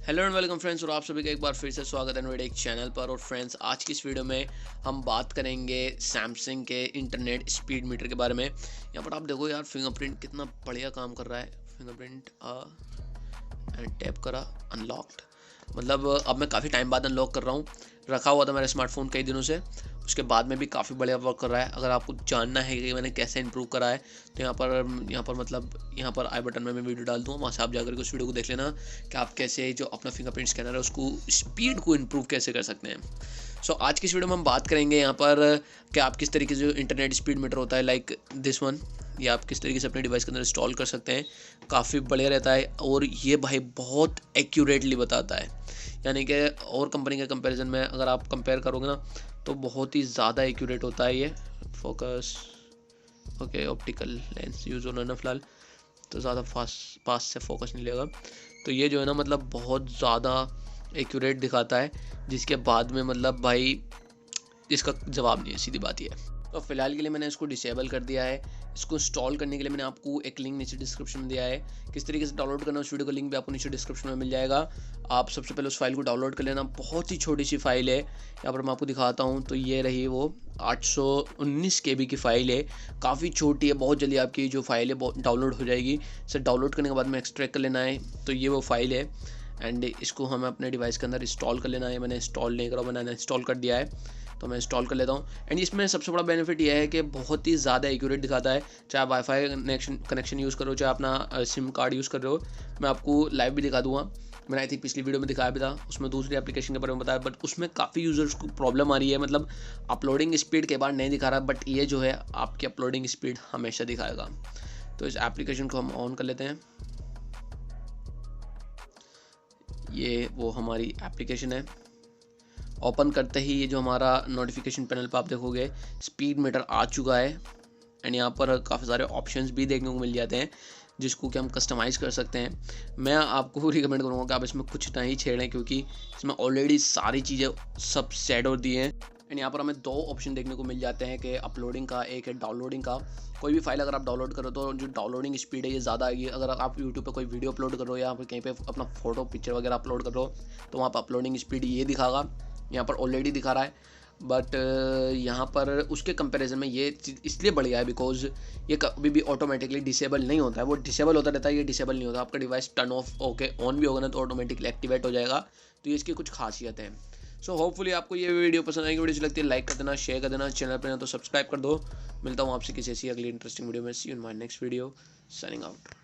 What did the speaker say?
Hello and welcome friends, और आप सभी का एक बार फिर से स्वागत है मेरे एक चैनल पर। और फ्रेंड्स, आज की इस वीडियो में हम बात करेंगे सैमसंग के इंटरनेट स्पीड मीटर के बारे में। यहाँ पर आप देखो यार, फिंगरप्रिंट कितना बढ़िया काम कर रहा है। फिंगरप्रिंट एंड टैप करा, अनलॉक्ड। मतलब अब मैं काफ़ी टाइम बाद अनलॉक कर रहा हूँ। रखा हुआ था मेरा स्मार्टफोन कई दिनों से, उसके बाद में भी काफ़ी बढ़िया वर्क कर रहा है। अगर आपको जानना है कि मैंने कैसे इंप्रूव करा है तो यहाँ पर आई बटन में मैं वीडियो डाल दूँगा, वहाँ से आप जाकर के उस वीडियो को देख लेना कि आप कैसे जो अपना फिंगरप्रिंट स्कैनर है उसको स्पीड को इम्प्रूव कैसे कर सकते हैं। सो आज की इस वीडियो में हम बात करेंगे यहाँ पर कि आप किस तरीके से जो इंटरनेट स्पीड मीटर होता है लाइक दिस वन, ये आप किस तरीके से अपने डिवाइस के अंदर इंस्टॉल कर सकते हैं। काफ़ी बढ़िया रहता है और ये भाई बहुत एक्यूरेटली बताता है। यानी कि और कंपनी के कंपैरिजन में अगर आप कंपेयर करोगे ना तो बहुत ही ज़्यादा एक्यूरेट होता है ये। Focus okay, optical lens use होना ना फिलहाल, तो ज़्यादा पास से फोकस नहीं लेगा। तो ये जो है ना मतलब बहुत ज़्यादा एक्यूरेट दिखाता है, जिसके बाद में मतलब भाई इसका जवाब नहीं है, सीधी बात ये है। तो फिलहाल के लिए मैंने इसको डिसेबल कर दिया है। इसको इंस्टॉल करने के लिए मैंने आपको एक लिंक नीचे डिस्क्रिप्शन में दिया है। किस तरीके से डाउनलोड करना है उस वीडियो का लिंक भी आपको नीचे डिस्क्रिप्शन में मिल जाएगा। आप सबसे पहले उस फाइल को डाउनलोड कर लेना। बहुत ही छोटी सी फाइल है, यहाँ पर मैं आपको दिखाता हूँ। तो ये रही वो 819 KB की फ़ाइल है, काफ़ी छोटी है। बहुत जल्दी आपकी जो फाइल है डाउनलोड हो जाएगी। इसे डाउनलोड करने के बाद में एक्सट्रैक्ट कर लेना है। तो ये वो फाइल है एंड इसको हमें अपने डिवाइस के अंदर इंस्टॉल कर लेना है। मैंने इंस्टॉल नहीं करा, मैंने इंस्टॉल कर दिया है, तो मैं इंस्टॉल कर लेता हूँ। एंड इसमें सबसे बड़ा बेनिफिट यह है कि बहुत ही ज़्यादा एक्यूरेट दिखाता है। चाहे आप वाईफाई कनेक्शन यूज़ करो, चाहे अपना सिम कार्ड यूज़ कर रहे हो। मैं आपको लाइव भी दिखा दूँगा, मैंने आई थिंक पिछली वीडियो में दिखाया भी था, उसमें दूसरी एप्लीकेशन के बारे में बताया, बट उसमें काफ़ी यूज़र्स को प्रॉब्लम आ रही है। मतलब अपलोडिंग स्पीड के बाद नहीं दिखा रहा, बट ये जो है आपकी अपलोडिंग स्पीड हमेशा दिखाएगा। तो इस एप्लीकेशन को हम ऑन कर लेते हैं। ये वो हमारी एप्लीकेशन है। ओपन करते ही ये जो हमारा नोटिफिकेशन पैनल पर आप देखोगे स्पीड मीटर आ चुका है। एंड यहाँ पर काफ़ी सारे ऑप्शंस भी देखने को मिल जाते हैं जिसको कि हम कस्टमाइज़ कर सकते हैं। मैं आपको रिकमेंड करूँगा कि आप इसमें कुछ नहीं छेड़ें, क्योंकि इसमें ऑलरेडी सारी चीज़ें सब सेट होती हैं। एंड यहाँ पर हमें दो ऑप्शन देखने को मिल जाते हैं कि अपलोडिंग का, एक है डाउनलोडिंग का। कोई भी फाइल अगर आप डाउनलोड करो तो जो डाउनलोडिंग स्पीड है ये ज़्यादा आएगी। अगर आप यूट्यूब पे कोई वीडियो अपलोड करो या फिर कहीं पे अपना फोटो पिक्चर वगैरह अपलोड करो तो वहाँ पर अपलोडिंग स्पीड ये दिखागा। यहाँ पर ऑलरेडी दिखा रहा है, बट यहाँ पर उसके कंपैरिजन में ये चीज़ इसलिए बढ़ गया है बिकॉज ये कभी भी ऑटोमेटिकली डिसेबल नहीं होता है। वो डिसेबल होता रहता है, ये डिसेबल नहीं होता। आपका device turn off okay on भी होगा ना तो ऑटोमेटिकली एक्टिवेट हो जाएगा। तो ये इसकी कुछ खासियत है। सो होपफुली आपको ये वीडियो पसंद आएगी। वीडियो अच्छी लगती है लाइक कर देना, शेयर कर देना, चैनल पर ना तो सब्सक्राइब कर दो। मिलता हूँ आपसे किसी ऐसी अगली इंटरेस्टिंग वीडियो में। See you in my next video, signing out.